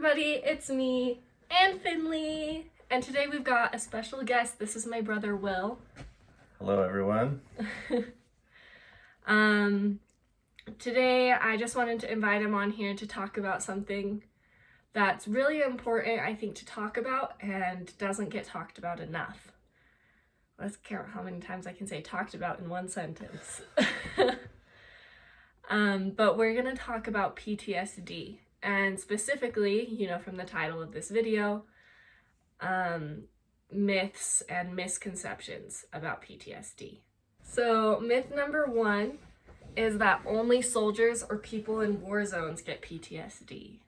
everybody, it's me and Finley, and today we've got a special guest. This is my brother Will. Hello everyone. Today I just wanted to invite him on here to talk about something that's really important, I think, to talk about and doesn't get talked about enough. Let's count how many times I can say talked about in one sentence. But we're gonna talk about PTSD. And specifically, from the title of this video, myths and misconceptions about PTSD. So myth number 1 is that only soldiers or people in war zones get PTSD.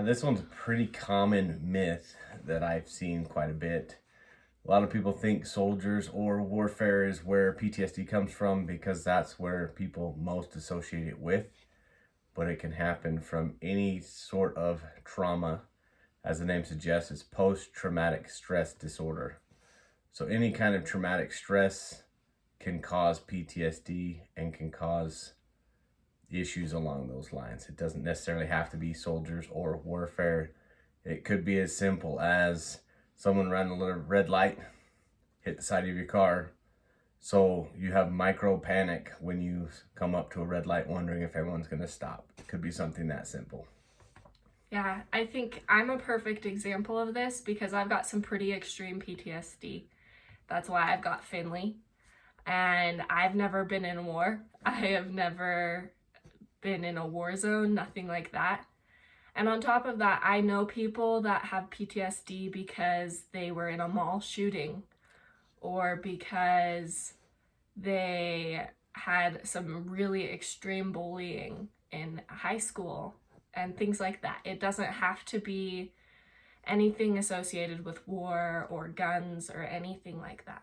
This one's a pretty common myth that I've seen quite a bit. A lot of people think soldiers or warfare is where PTSD comes from because that's where people most associate it with. But it can happen from any sort of trauma. As the name suggests, it's post-traumatic stress disorder. So any kind of traumatic stress can cause PTSD and can cause issues along those lines. It doesn't necessarily have to be soldiers or warfare. It could be as simple as someone ran a little red light, hit the side of your car. So you have micro panic when you come up to a red light wondering if everyone's going to stop. It could be something that simple. Yeah, I think I'm a perfect example of this because I've got some pretty extreme PTSD. That's why I've got Finley. And I've never been in war. I have never been in a war zone, nothing like that. And on top of that, I know people that have PTSD because they were in a mall shooting or because they had some really extreme bullying in high school and things like that. It doesn't have to be anything associated with war or guns or anything like that.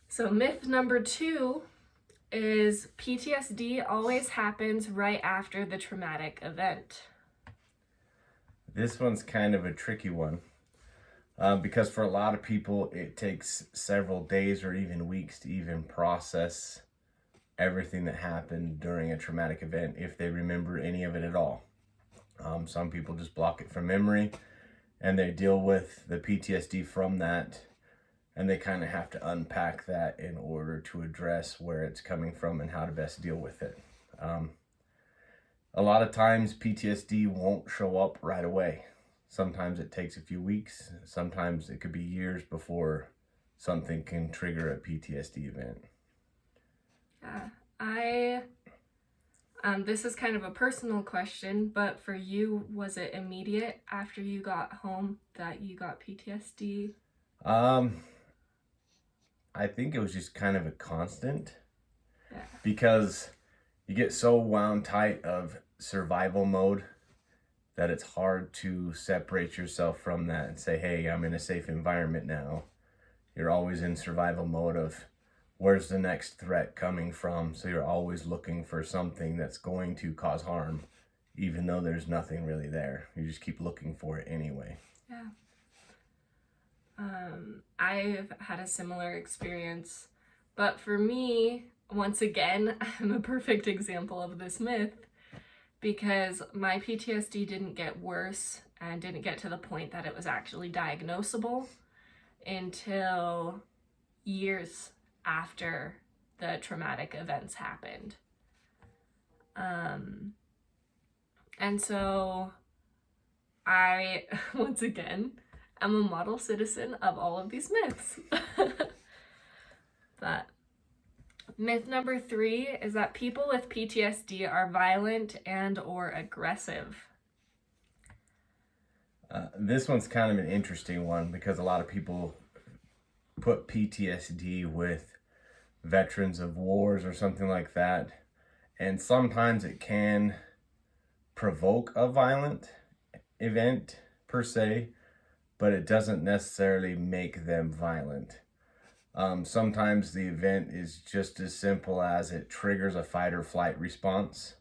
So myth number 2 is PTSD always happens right after the traumatic event. This one's kind of a tricky one because for a lot of people, it takes several days or even weeks to even process everything that happened during a traumatic event, if they remember any of it at all. Some people just block it from memory and they deal with the PTSD from that, and they kind of have to unpack that in order to address where it's coming from and how to best deal with it. A lot of times PTSD won't show up right away. Sometimes it takes a few weeks. Sometimes it could be years before something can trigger a PTSD event. This is kind of a personal question, but for you, was it immediate after you got home that you got PTSD? I think it was just kind of a constant. Yeah. Because you get so wound tight of survival mode that it's hard to separate yourself from that and say, hey, I'm in a safe environment now. You're always in survival mode of where's the next threat coming from? So you're always looking for something that's going to cause harm, even though there's nothing really there. You just keep looking for it anyway. Yeah. I've had a similar experience, but for me, once again, I'm a perfect example of this myth because my PTSD didn't get worse and didn't get to the point that it was actually diagnosable until years after the traumatic events happened. And so I, once again, I'm a model citizen of all of these myths. But myth number 3 is that people with PTSD are violent and or aggressive. This one's kind of an interesting one because a lot of people put PTSD with veterans of wars or something like that. And sometimes it can provoke a violent event per se, but it doesn't necessarily make them violent. Sometimes the event is just as simple as it triggers a fight or flight response.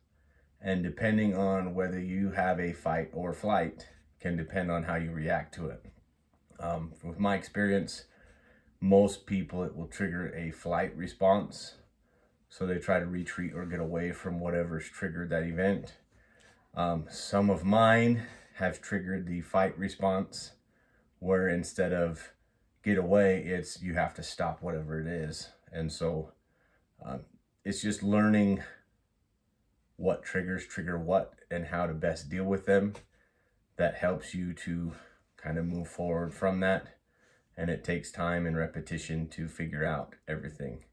And depending on whether you have a fight or flight can depend on how you react to it. With my experience, most people, it will trigger a flight response. So they try to retreat or get away from whatever's triggered that event. Some of mine have triggered the fight response, where instead of get away, it's you have to stop whatever it is. And so it's just learning what triggers trigger what and how to best deal with them that helps you to kind of move forward from that. And it takes time and repetition to figure out everything.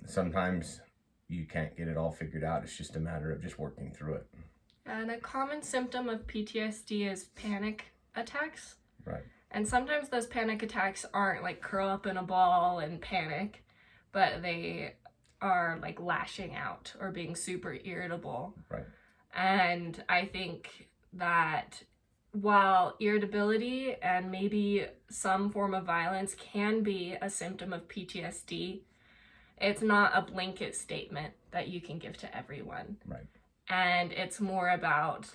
Sometimes you can't get it all figured out. It's just a matter of just working through it. And a common symptom of PTSD is panic attacks. Right. And sometimes those panic attacks aren't like curl up in a ball and panic, but they are like lashing out or being super irritable. Right. And I think that while irritability and maybe some form of violence can be a symptom of PTSD, it's not a blanket statement that you can give to everyone. Right. And it's more about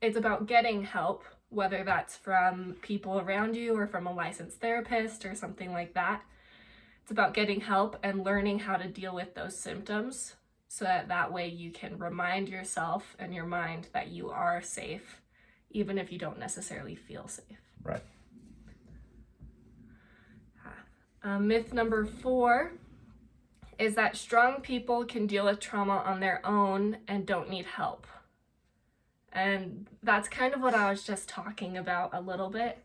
it's about getting help, whether that's from people around you or from a licensed therapist or something like that. It's about getting help and learning how to deal with those symptoms so that way you can remind yourself and your mind that you are safe, even if you don't necessarily feel safe. Right. Myth number 4 is that strong people can deal with trauma on their own and don't need help. And that's kind of what I was just talking about a little bit.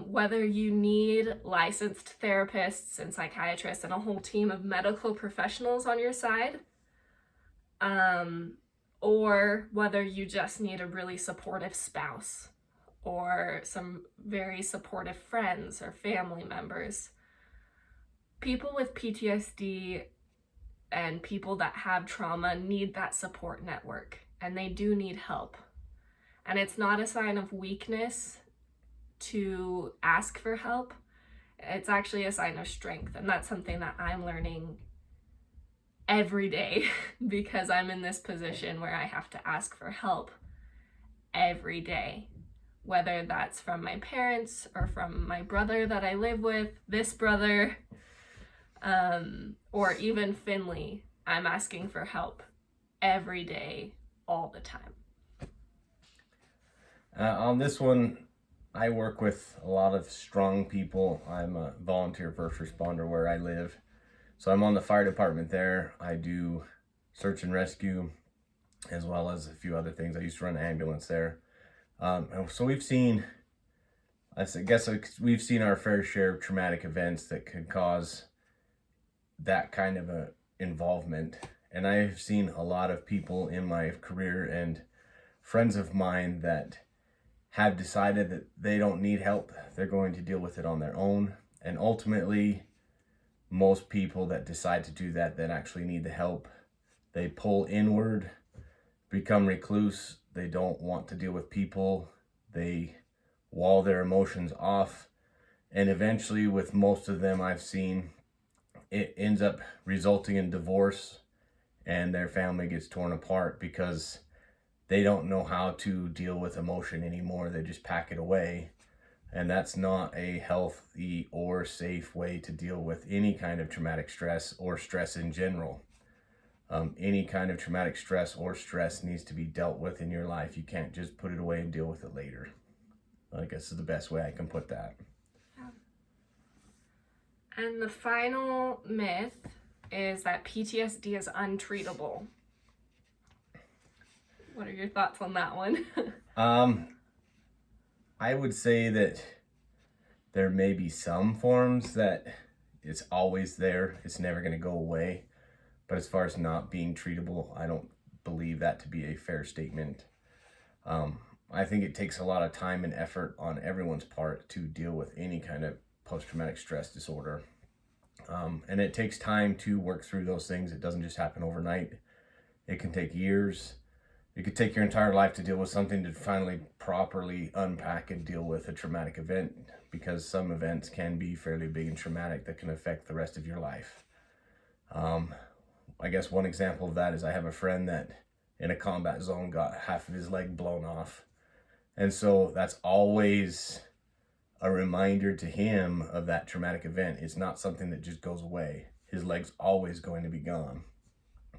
Whether you need licensed therapists and psychiatrists and a whole team of medical professionals on your side, or whether you just need a really supportive spouse or some very supportive friends or family members. People with PTSD and people that have trauma need that support network, and they do need help. And it's not a sign of weakness to ask for help. It's actually a sign of strength, and that's something that I'm learning every day because I'm in this position where I have to ask for help every day, whether that's from my parents or from my brother that I live with, this brother, or even Finley. I'm asking for help every day, all the time. On this one, I work with a lot of strong people. I'm a volunteer first responder where I live. So I'm on the fire department there. I do search and rescue as well as a few other things. I used to run an ambulance there. So we've seen our fair share of traumatic events that could cause that kind of a involvement. And I've seen a lot of people in my career and friends of mine that have decided that they don't need help. They're going to deal with it on their own. And ultimately, most people that decide to do that actually need the help, they pull inward, become recluse. They don't want to deal with people. They wall their emotions off. And eventually, with most of them I've seen, it ends up resulting in divorce and their family gets torn apart because they don't know how to deal with emotion anymore. They just pack it away. And that's not a healthy or safe way to deal with any kind of traumatic stress or stress in general. Any kind of traumatic stress or stress needs to be dealt with in your life. You can't just put it away and deal with it later. I guess is the best way I can put that. And the final myth is that PTSD is untreatable. What are your thoughts on that one? I would say that there may be some forms that it's always there. It's never going to go away. But as far as not being treatable, I don't believe that to be a fair statement. I think it takes a lot of time and effort on everyone's part to deal with any kind of post-traumatic stress disorder. And it takes time to work through those things. It doesn't just happen overnight. It can take years. It could take your entire life to deal with something to finally properly unpack and deal with a traumatic event, because some events can be fairly big and traumatic that can affect the rest of your life. I guess one example of that is I have a friend that in a combat zone got half of his leg blown off. And so that's always a reminder to him of that traumatic event. It's not something that just goes away. His leg's always going to be gone.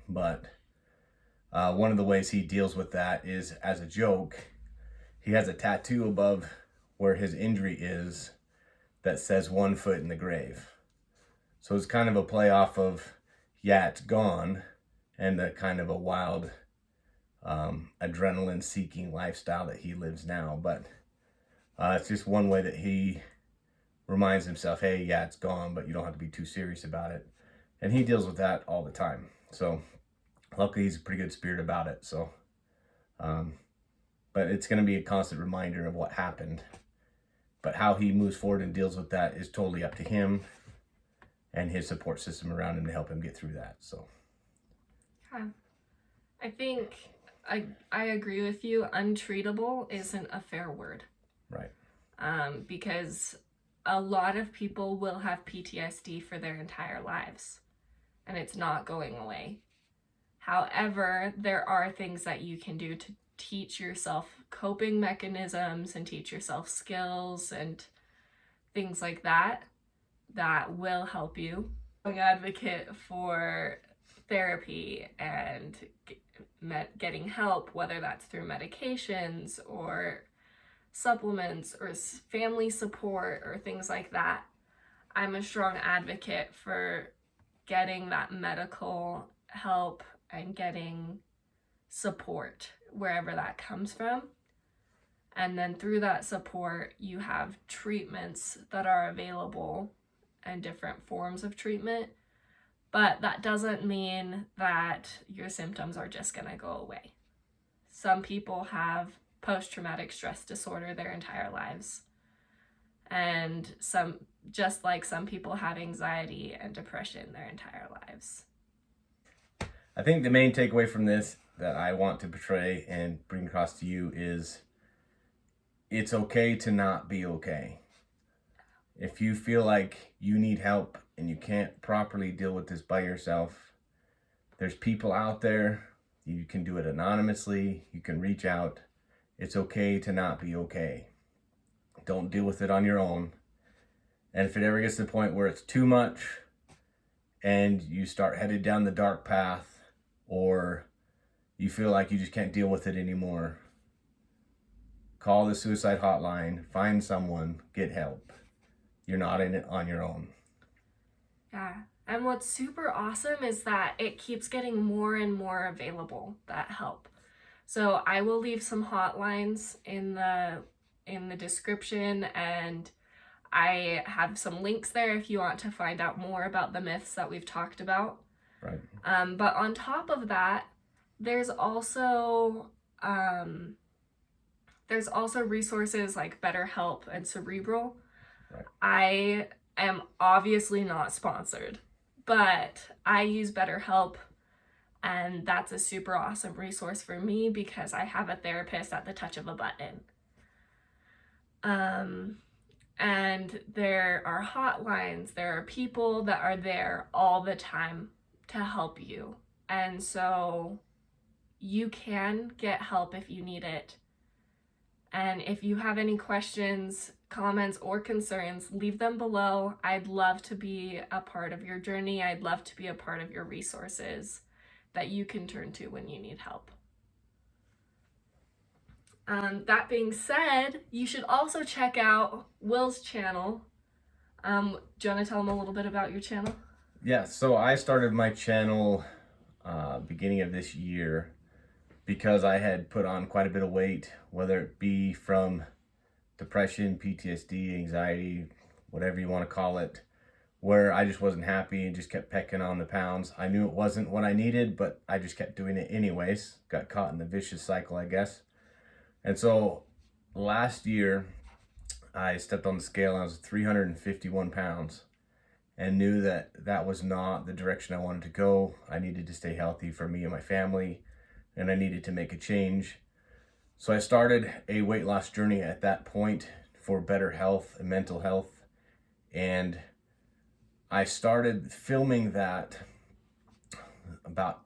But One of the ways he deals with that is as a joke. He has a tattoo above where his injury is that says 1 foot in the grave. So it's kind of a play off of, yeah, it's gone, and the kind of a wild adrenaline seeking lifestyle that he lives now. But it's just one way that he reminds himself, hey, yeah, it's gone, but you don't have to be too serious about it. And he deals with that all the time. So luckily he's a pretty good spirit about it. So, but it's going to be a constant reminder of what happened. But how he moves forward and deals with that is totally up to him and his support system around him to help him get through that. So, Yeah. I think I agree with you. Untreatable isn't a fair word. right. Because a lot of people will have PTSD for their entire lives, and it's not going away. However, there are things that you can do to teach yourself coping mechanisms and teach yourself skills and things like that that will help you. I'm an advocate for therapy and getting help, whether that's through medications or supplements or family support or things like that. I'm a strong advocate for getting that medical help and getting support wherever that comes from. And then through that support, you have treatments that are available and different forms of treatment. But that doesn't mean that your symptoms are just going to go away. Some people have post-traumatic stress disorder their entire lives. And just like some people have anxiety and depression their entire lives. I think the main takeaway from this that I want to portray and bring across to you is it's okay to not be okay. If you feel like you need help and you can't properly deal with this by yourself, there's people out there. You can do it anonymously. You can reach out. It's okay to not be okay. Don't deal with it on your own. And if it ever gets to the point where it's too much and you start headed down the dark path, or you feel like you just can't deal with it anymore, call the suicide hotline, find someone, get help. You're not in it on your own. Yeah. And what's super awesome is that it keeps getting more and more available, that help. So I will leave some hotlines in the description, and I have some links there if you want to find out more about the myths that we've talked about. Right. But on top of that, there's also resources like BetterHelp and Cerebral. Right. I am obviously not sponsored, but I use BetterHelp, and that's a super awesome resource for me because I have a therapist at the touch of a button. And there are hotlines, there are people that are there all the time to help you. And so you can get help if you need it. And if you have any questions, comments, or concerns, leave them below. I'd love to be a part of your journey. I'd love to be a part of your resources that you can turn to when you need help. That being said, you should also check out Will's channel. Do you want to tell him a little bit about your channel? Yeah, so I started my channel beginning of this year because I had put on quite a bit of weight, whether it be from depression, PTSD, anxiety, whatever you want to call it, where I just wasn't happy and just kept pecking on the pounds. I knew it wasn't what I needed, but I just kept doing it anyways. Got caught in the vicious cycle, I guess. And so last year, I stepped on the scale and I was 351 pounds and knew that that was not the direction I wanted to go. I needed to stay healthy for me and my family, and I needed to make a change. So I started a weight loss journey at that point for better health and mental health. And I started filming that about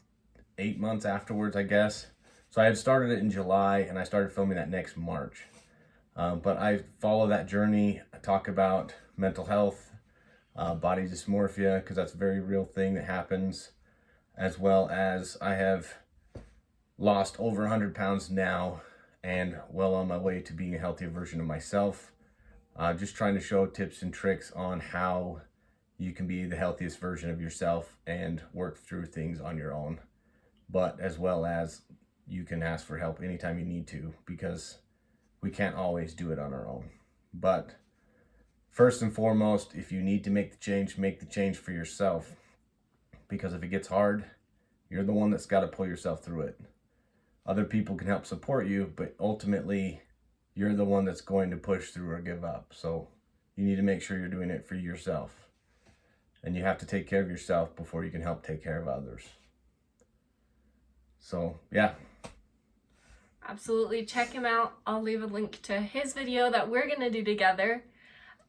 8 months afterwards, I guess. So I had started it in July and I started filming that next March. But I follow that journey. I talk about mental health, body dysmorphia, because that's a very real thing that happens, as well as I have lost over 100 pounds now and well on my way to being a healthier version of myself. Just trying to show tips and tricks on how you can be the healthiest version of yourself and work through things on your own. But as well as you can ask for help anytime you need to, because we can't always do it on our own. But first and foremost, if you need to make the change for yourself. Because if it gets hard, you're the one that's got to pull yourself through it. Other people can help support you, but ultimately, you're the one that's going to push through or give up. So you need to make sure you're doing it for yourself. And you have to take care of yourself before you can help take care of others. So, yeah. Absolutely. Check him out. I'll leave a link to his video that we're going to do together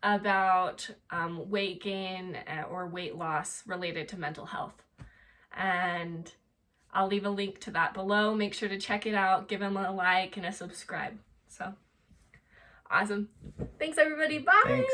about weight gain or weight loss related to mental health. And I'll leave a link to that below. Make sure to check it out. Give him a like and a subscribe. So, awesome. Thanks, everybody. Bye. Thanks.